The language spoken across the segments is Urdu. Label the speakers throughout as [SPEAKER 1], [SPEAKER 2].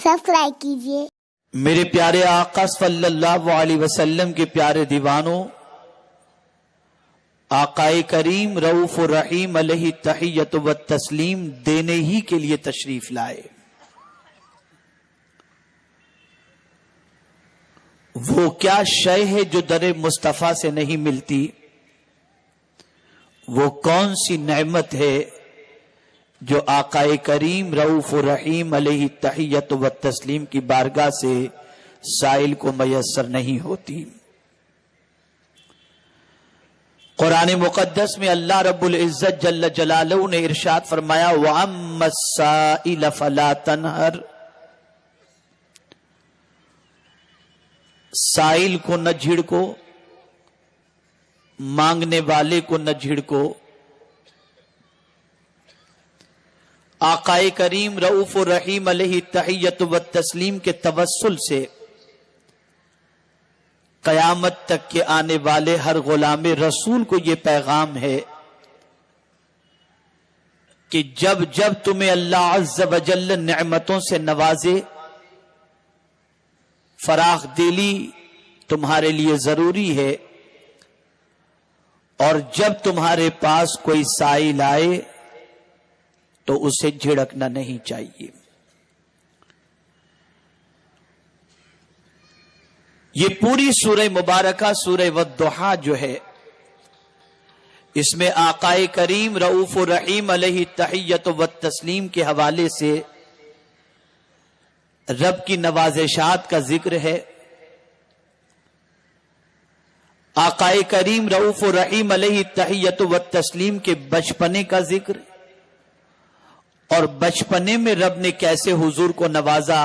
[SPEAKER 1] سبسکرائب کیجیے۔
[SPEAKER 2] میرے پیارے آقا صلی اللہ علیہ وسلم کے پیارے دیوانوں، آقا کریم رؤوف الرحیم علیہ التحیۃ والتسلیم دینے ہی کے لیے تشریف لائے۔ وہ کیا شے ہے جو در مصطفیٰ سے نہیں ملتی؟ وہ کون سی نعمت ہے جو آقا کریم رؤوف الرحیم علیہ التحیۃ والتسلیم کی بارگاہ سے سائل کو میسر نہیں ہوتی؟ قرآن مقدس میں اللہ رب العزت جل جلالہ نے ارشاد فرمایا وَأَمَّا السَّائِلَ فَلَا تَنْهَرْ، سائل کو نہ جھڑکو، مانگنے والے کو نہ جھڑکو۔ آقا کریم رؤوف الرحیم علیہ التحیۃ والتسلیم کے توسل سے قیامت تک کے آنے والے ہر غلام رسول کو یہ پیغام ہے کہ جب جب تمہیں اللہ عز و جل نعمتوں سے نوازے، فراخ دلی تمہارے لیے ضروری ہے، اور جب تمہارے پاس کوئی سائل آئے تو اسے جھڑکنا نہیں چاہیے۔ یہ پوری سورہ مبارکہ سورہ والضحیٰ جو ہے، اس میں آقا کریم رؤوف الرحیم علیہ التحیۃ والتسلیم کے حوالے سے رب کی نوازشات کا ذکر ہے۔ آقا کریم رؤوف الرحیم علیہ التحیۃ والتسلیم کے بچپنے کا ذکر، اور بچپنے میں رب نے کیسے حضور کو نوازا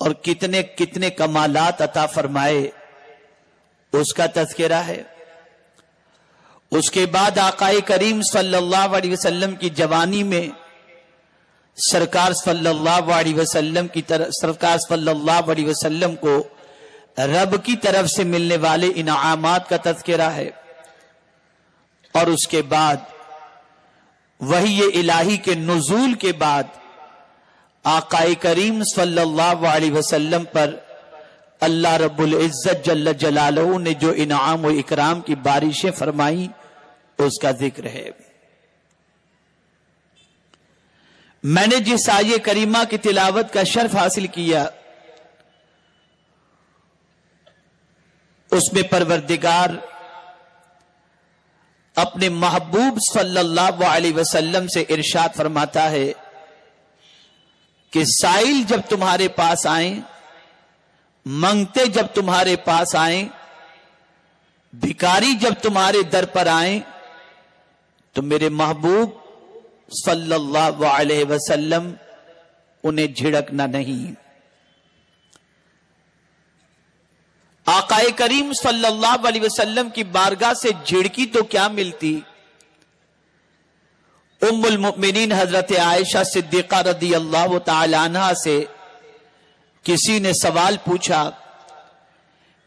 [SPEAKER 2] اور کتنے کتنے کمالات عطا فرمائے اس کا تذکرہ ہے۔ اس کے بعد آقا کریم صلی اللہ علیہ وسلم کی جوانی میں سرکار صلی اللہ علیہ وسلم کو رب کی طرف سے ملنے والے انعامات کا تذکرہ ہے، اور اس کے بعد وحی الہی کے نزول کے بعد آقا کریم صلی اللہ علیہ وسلم پر اللہ رب العزت جل جلالہ نے جو انعام و اکرام کی بارشیں فرمائیں اس کا ذکر ہے۔ میں نے جس آیہ کریمہ کی تلاوت کا شرف حاصل کیا، اس میں پروردگار اپنے محبوب صلی اللہ علیہ وسلم سے ارشاد فرماتا ہے کہ سائل جب تمہارے پاس آئیں، منگتے جب تمہارے پاس آئیں، بھکاری جب تمہارے در پر آئیں، تو میرے محبوب صلی اللہ علیہ وسلم انہیں جھڑکنا نہیں۔ آقا کریم صلی اللہ علیہ وسلم کی بارگاہ سے جھڑکی تو کیا ملتی؟ ام المؤمنین حضرت عائشہ صدیقہ رضی اللہ تعالی عنہ سے کسی نے سوال پوچھا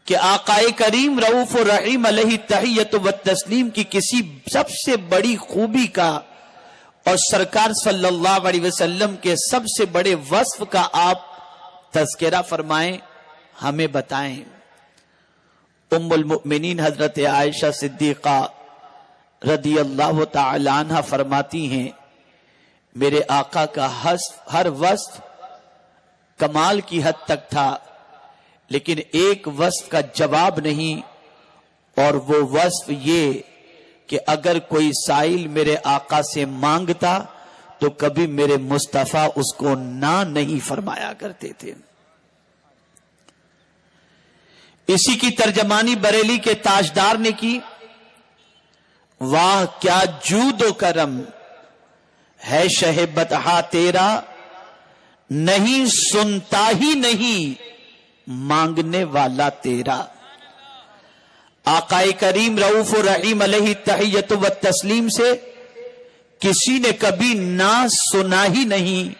[SPEAKER 2] کہ آقا کریم رؤوف الرحیم علیہ التحیۃ والتسلیم کی کسی سب سے بڑی خوبی کا اور سرکار صلی اللہ علیہ وسلم کے سب سے بڑے وصف کا آپ تذکرہ فرمائیں، ہمیں بتائیں۔ ام المؤمنین حضرت عائشہ صدیقہ رضی اللہ تعالی عنہ فرماتی ہیں میرے آقا کا ہر وصف کمال کی حد تک تھا، لیکن ایک وصف کا جواب نہیں، اور وہ وصف یہ کہ اگر کوئی سائل میرے آقا سے مانگتا تو کبھی میرے مصطفیٰ اس کو نہ نہیں فرمایا کرتے تھے۔ اسی کی ترجمانی بریلی کے تاجدار نے کی، واہ کیا جود و کرم ہے شہ بطحا تیرا، نہیں سنتا ہی نہیں مانگنے والا تیرا۔ آقا کریم رؤوف الرحیم علیہ التحیۃ والتسلیم سے کسی نے کبھی نہ سنا ہی نہیں،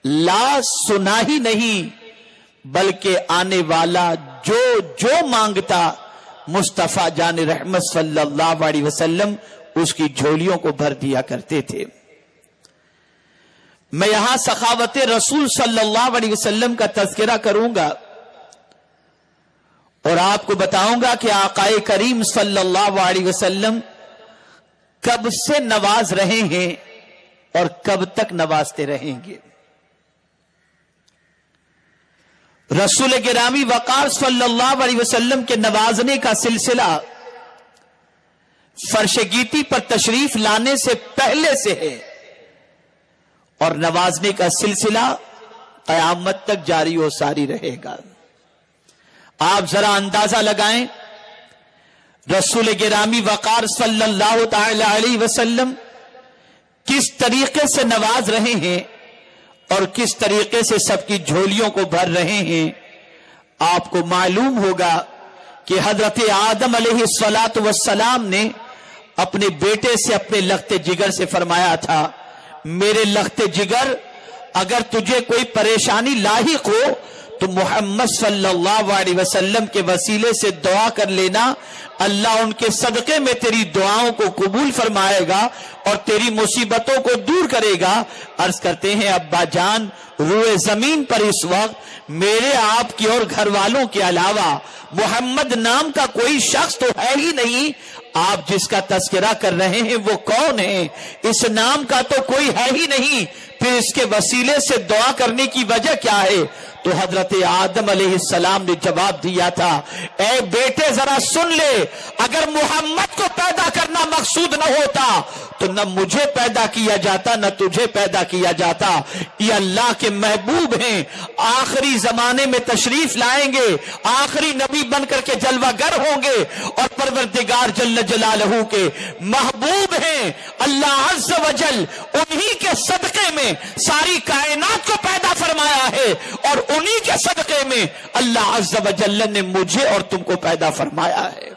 [SPEAKER 2] لا سنا ہی نہیں، بلکہ آنے والا جو مانگتا مصطفیٰ جان رحمت صلی اللہ علیہ وسلم اس کی جھولیوں کو بھر دیا کرتے تھے۔ میں یہاں سخاوت رسول صلی اللہ علیہ وسلم کا تذکرہ کروں گا اور آپ کو بتاؤں گا کہ آقائے کریم صلی اللہ علیہ وسلم کب سے نواز رہے ہیں اور کب تک نوازتے رہیں گے۔ رسول گرامی وقار صلی اللہ علیہ وسلم کے نوازنے کا سلسلہ فرش گیتی پر تشریف لانے سے پہلے سے ہے اور نوازنے کا سلسلہ قیامت تک جاری و ساری رہے گا۔ آپ ذرا اندازہ لگائیں رسول گرامی وقار صلی اللہ تعالی علیہ وسلم کس طریقے سے نواز رہے ہیں اور کس طریقے سے سب کی جھولیوں کو بھر رہے ہیں۔ آپ کو معلوم ہوگا کہ حضرت آدم علیہ الصلاۃ والسلام نے اپنے بیٹے سے اپنے لخت جگر سے فرمایا تھا، میرے لخت جگر اگر تجھے کوئی پریشانی لاحق ہو تو محمد صلی اللہ علیہ وسلم کے وسیلے سے دعا کر لینا، اللہ ان کے صدقے میں تیری دعاؤں کو قبول فرمائے گا اور تیری مصیبتوں کو دور کرے گا۔ عرض کرتے ہیں ابا جان روئے زمین پر اس وقت میرے آپ کی اور گھر والوں کے علاوہ محمد نام کا کوئی شخص تو ہے ہی نہیں، آپ جس کا تذکرہ کر رہے ہیں وہ کون ہے؟ اس نام کا تو کوئی ہے ہی نہیں، پھر اس کے وسیلے سے دعا کرنے کی وجہ کیا ہے؟ تو حضرت آدم علیہ السلام نے جواب دیا تھا، اے بیٹے ذرا سن لے، اگر محمد کو پیدا کرنا مقصود نہ ہوتا تو نہ مجھے پیدا کیا جاتا نہ تجھے پیدا کیا جاتا۔ یہ اللہ کے محبوب ہیں، آخری زمانے میں تشریف لائیں گے، آخری نبی بن کر کے جلوہ گر ہوں گے اور پروردگار جل جلالہ کے محبوب ہیں۔ اللہ عز و جل انہی کے صدقے میں ساری کائنات کو پیدا فرمایا ہے اور انہی کے صدقے میں اللہ عز و جل نے مجھے اور تم کو پیدا فرمایا ہے۔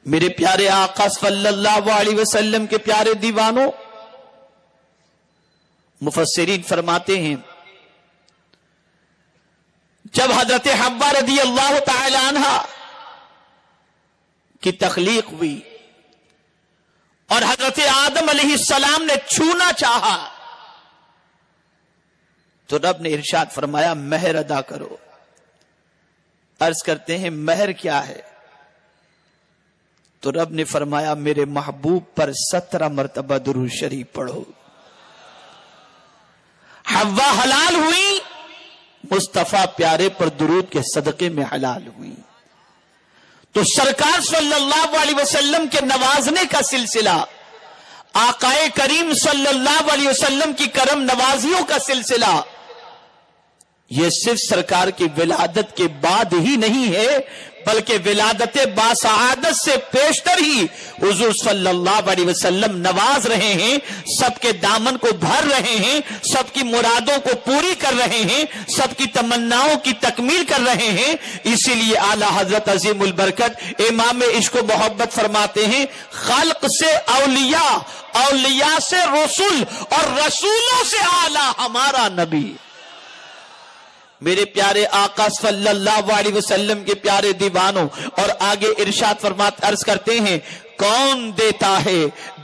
[SPEAKER 2] میرے پیارے آقا صلی اللہ علیہ وسلم کے پیارے دیوانوں، مفسرین فرماتے ہیں جب حضرت حوا رضی اللہ تعالی عنہ کی تخلیق ہوئی اور حضرت آدم علیہ السلام نے چھونا چاہا تو رب نے ارشاد فرمایا مہر ادا کرو۔ عرض کرتے ہیں مہر کیا ہے؟ تو رب نے فرمایا میرے محبوب پر 17 مرتبہ درود شریف پڑھو۔ حوا حلال ہوئی، مصطفیٰ پیارے پر درود کے صدقے میں حلال ہوئی۔ تو سرکار صلی اللہ علیہ وسلم کے نوازنے کا سلسلہ، آقائے کریم صلی اللہ علیہ وسلم کی کرم نوازیوں کا سلسلہ، یہ صرف سرکار کی ولادت کے بعد ہی نہیں ہے بلکہ ولادت باسعادت سے پیشتر ہی حضور صلی اللہ علیہ وسلم نواز رہے ہیں، سب کے دامن کو بھر رہے ہیں، سب کی مرادوں کو پوری کر رہے ہیں، سب کی تمناؤں کی تکمیل کر رہے ہیں۔ اسی لیے اعلی حضرت عظیم البرکت امام عشق و محبت فرماتے ہیں خلق سے اولیاء، اولیاء سے رسول اور رسولوں سے اعلی ہمارا نبی۔ میرے پیارے آقا صلی اللہ علیہ وسلم کے پیارے دیوانوں، اور آگے ارشاد فرمات عرض کرتے ہیں کون دیتا ہے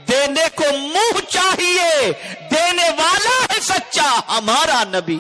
[SPEAKER 2] دینے کو منہ چاہیے، دینے والا ہے سچا ہمارا نبی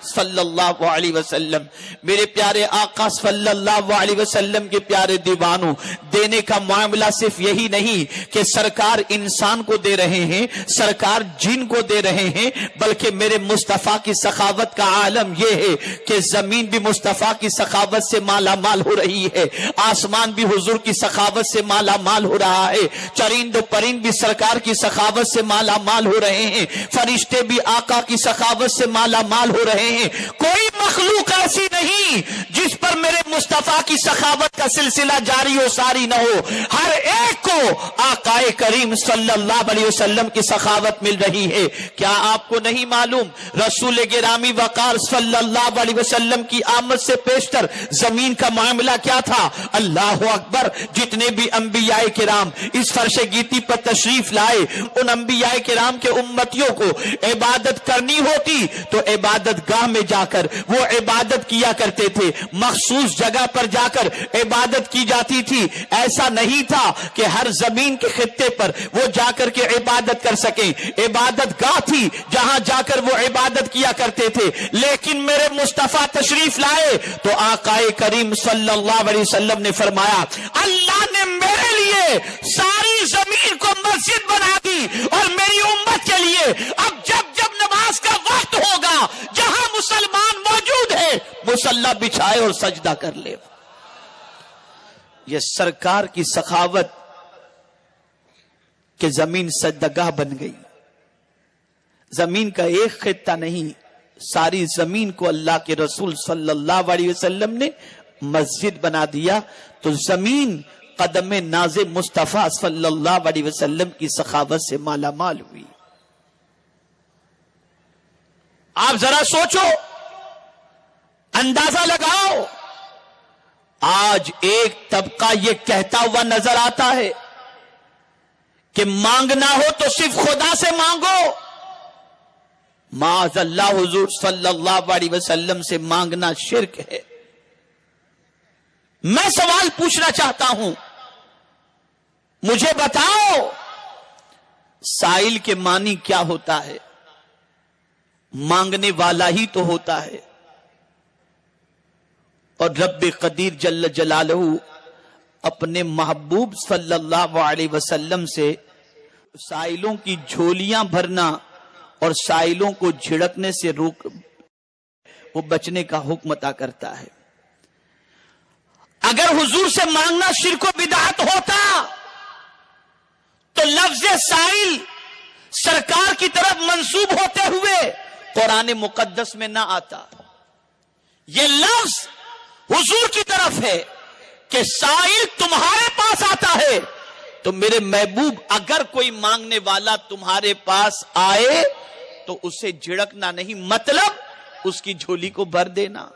[SPEAKER 2] صلی اللہ علیہ وسلم۔ میرے پیارے آقا صلی اللہ علیہ وسلم کے پیارے دیوانوں، دینے کا معاملہ صرف یہی نہیں کہ سرکار انسان کو دے رہے ہیں، سرکار جن کو دے رہے ہیں، بلکہ میرے مصطفیٰ کی سخاوت کا عالم یہ ہے کہ زمین بھی مصطفیٰ کی سخاوت سے مالا مال ہو رہی ہے، آسمان بھی حضور کی سخاوت سے مالا مال ہو رہا ہے، چرند و پرند بھی سرکار کی سخاوت سے مالا مال ہو رہے ہیں، فرشتے بھی آقا کی سخاوت سے مالا مال ہو رہے ہیں۔ کوئی مخلوق ایسی نہیں جس پر میرے مصطفیٰ کی سخاوت کا سلسلہ جاری و ساری نہ ہو، ہر ایک کو آقائے کریم صلی اللہ علیہ وسلم کی سخاوت مل رہی ہے۔ کیا آپ کو نہیں معلوم رسول گرامی وقار صلی اللہ علیہ وسلم کی آمد سے پیشتر زمین کا معاملہ کیا تھا؟ اللہ اکبر، جتنے بھی انبیاء کرام اس فرش گیتی پر تشریف لائے، ان انبیاء کرام کے امتیوں کو عبادت کرنی ہوتی تو عبادت گاہ میں جا کر وہ عبادت کیا کرتے تھے، مخصوص جگہ پر جا کر عبادت کی جاتی تھی. ایسا نہیں تھا کہ ہر زمین کے خطے پر وہ جا کر کے عبادت کر سکیں. عبادت گاہ تھی جہاں جا کر وہ عبادت کیا کرتے تھے. لیکن میرے مصطفیٰ تشریف لائے تو آقا کریم صلی اللہ علیہ وسلم نے فرمایا اللہ نے میرے لیے ساری زمین کو مسجد بنا دی اور میری امت کے لیے اب جب جب نماز کا وقت ہوگا جہاں مسلمان موجود ہے مصلی بچھائے اور سجدہ کر لے. یہ سرکار کی سخاوت کہ زمین سجدگاہ بن گئی. زمین کا ایک خطہ نہیں ساری زمین کو اللہ کے رسول صلی اللہ علیہ وسلم نے مسجد بنا دیا. تو زمین قدم ناز مصطفیٰ صلی اللہ علیہ وسلم کی سخاوت سے مالا مال ہوئی. آپ ذرا سوچو اندازہ لگاؤ. آج ایک طبقہ یہ کہتا ہوا نظر آتا ہے کہ مانگنا ہو تو صرف خدا سے مانگو. معاذ اللہ حضور صلی اللہ علیہ وسلم سے مانگنا شرک ہے. میں سوال پوچھنا چاہتا ہوں مجھے بتاؤ سائل کے معنی کیا ہوتا ہے؟ مانگنے والا ہی تو ہوتا ہے. اور رب قدیر جل جلالہ اپنے محبوب صلی اللہ علیہ وسلم سے سائلوں کی جھولیاں بھرنا اور سائلوں کو جھڑکنے سے روک وہ بچنے کا حکم عطا کرتا ہے. اگر حضور سے مانگنا شرک و بدعت ہوتا تو لفظ سائل سرکار کی طرف منسوب ہوتے ہوئے قرآن مقدس میں نہ آتا. یہ لفظ حضور کی طرف ہے کہ سائل تمہارے پاس آتا ہے تو میرے محبوب اگر کوئی مانگنے والا تمہارے پاس آئے تو اسے جھڑکنا نہیں، مطلب اس کی جھولی کو بھر دینا،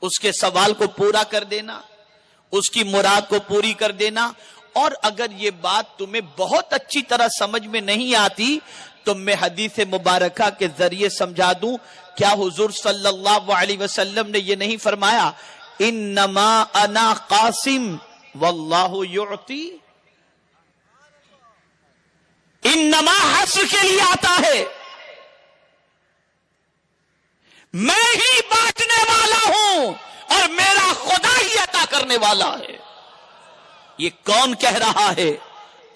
[SPEAKER 2] اس کے سوال کو پورا کر دینا، اس کی مراد کو پوری کر دینا. اور اگر یہ بات تمہیں بہت اچھی طرح سمجھ میں نہیں آتی تو میں حدیث مبارکہ کے ذریعے سمجھا دوں. کیا حضور صلی اللہ علیہ وسلم نے یہ نہیں فرمایا انما انا قاسم واللہ یعطی؟ انما حسر کے لیے آتا ہے، میں ہی بانٹنے والا ہوں اور میرا خدا ہی عطا کرنے والا ہے. یہ کون کہہ رہا ہے؟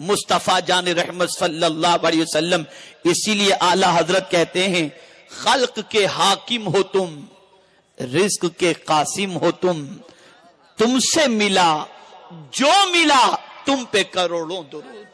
[SPEAKER 2] مصطفیٰ جان رحمت صلی اللہ علیہ وسلم. اسی لیے اعلی حضرت کہتے ہیں خلق کے حاکم ہو تم، رزق کے قاسم ہو تم، تم سے ملا جو ملا تم پہ کروڑوں درود.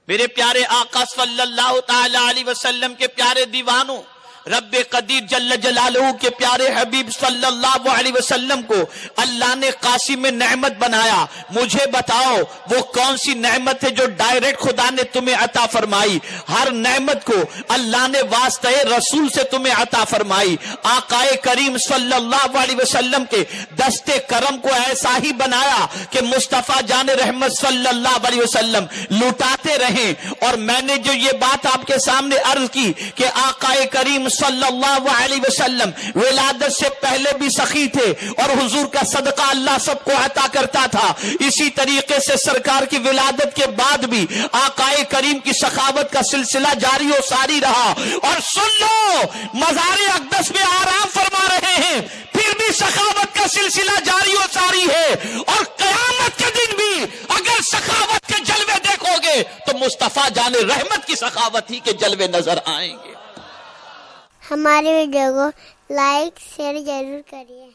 [SPEAKER 2] میرے پیارے آقا صلی اللہ تعالی علیہ وسلم کے پیارے دیوانوں، رب قدیر جل جلالہ کے پیارے حبیب صلی اللہ علیہ وسلم کو اللہ نے قاسم نعمت بنایا. مجھے بتاؤ وہ کون سی نعمت ہے جو ڈائریکٹ خدا نے تمہیں عطا فرمائی؟ ہر نعمت کو اللہ نے واسطہ رسول سے تمہیں عطا فرمائی. آقا کریم صلی اللہ علیہ وسلم کے دستے کرم کو ایسا ہی بنایا کہ مصطفیٰ جان رحمت صلی اللہ علیہ وسلم لوٹاتے رہیں. اور میں نے جو یہ بات آپ کے سامنے عرض کی کہ آقا کریم صلی اللہ علیہ وسلم ولادت سے پہلے بھی سخی تھے اور حضور کا صدقہ اللہ سب کو عطا کرتا تھا، اسی طریقے سے سرکار کی ولادت کے بعد بھی آقا کریم کی سخاوت کا سلسلہ جاری و ساری رہا. اور سن لو مزار اقدس میں آرام فرما رہے ہیں پھر بھی سخاوت کا سلسلہ جاری و ساری ہے. اور قیامت کے دن بھی اگر سخاوت کے جلوے دیکھو گے تو مصطفیٰ جان رحمت کی سخاوت ہی کے جلوے نظر آئیں گے.
[SPEAKER 1] ہمارے ویڈیو کو لائک شیئر ضرور کریے.